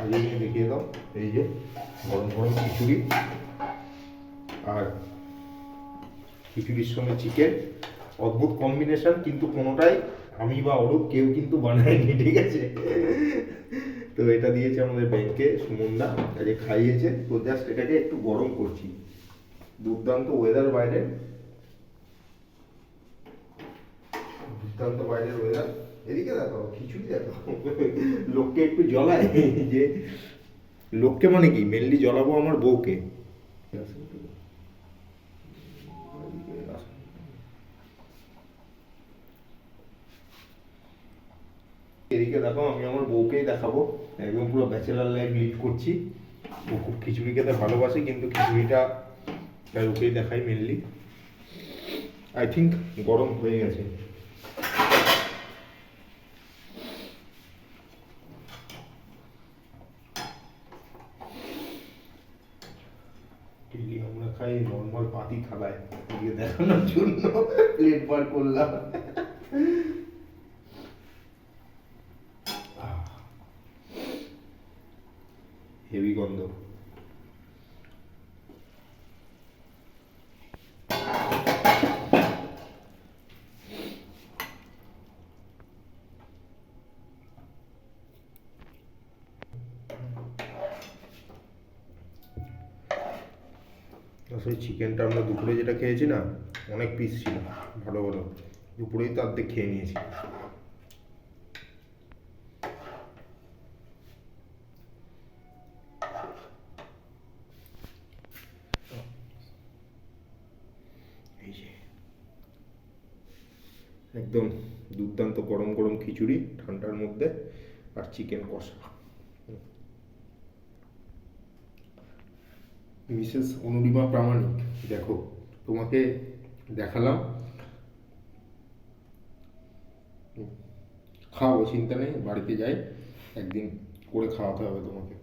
আগে নিয়ে দেখিয়ে দাও। এই যে গরম গরম খিচুড়ি, আর খিচুড়ির সঙ্গে চিকেন, অদ্ভুত কম্বিনেশন, কিন্তু কোনোটাই আমি বা অরূপ কেউ কিন্তু বানায়নি, ঠিক আছে? তো এটা দিয়েছে আমাদের ব্যাংকে সুমনদা, কাজে খাইয়েছে। তো জাস্ট এটাকে একটু গরম করছি। দুর্দান্ত ওয়েদার বাইরে, দুর্দান্ত বাইরের ওয়েদার। এদিকে দেখো খিচুড়ি দেখো, লোককে একটু জ্বলায় যে, লোককে মানে কি মেনলি জ্বলাবো আমার বউকে। এদিকে দেখো আমি আমার বউকেই দেখাবো, একদম পুরো ব্যাচেলার লাইফ লিড করছি। ও খুব খিচুড়ি খেতে ভালোবাসে, কিন্তু খিচুড়িটা তাই ওকেই দেখাই মেনলি। আই থিঙ্ক গরম হয়ে গেছে। ডেইলি আমরা খাই নর্মাল পাতি থালায়, এদিকে দেখানোর জন্য প্লেট বার করলাম। হেভি গন্ধ। আসলে চিকেনটা আমরা দুপুরে যেটা খেয়েছি না, অনেক পিস ছিল, ভালো ভালো, দুপুরেই তো অর্ধেক খেয়ে নিয়েছি। এই যে একদম দুর্দান্ত গরম গরম খিচুড়ি ঠান্ডার মধ্যে, আর চিকেন কষা। মিসেস অনুরিমা প্রামাণিক, দেখো তোমাকে দেখালাম, খাওয়াবো চিন্তা নেই, বাড়িতে যাই একদিন করে খাওয়াতে হবে তোমাকে।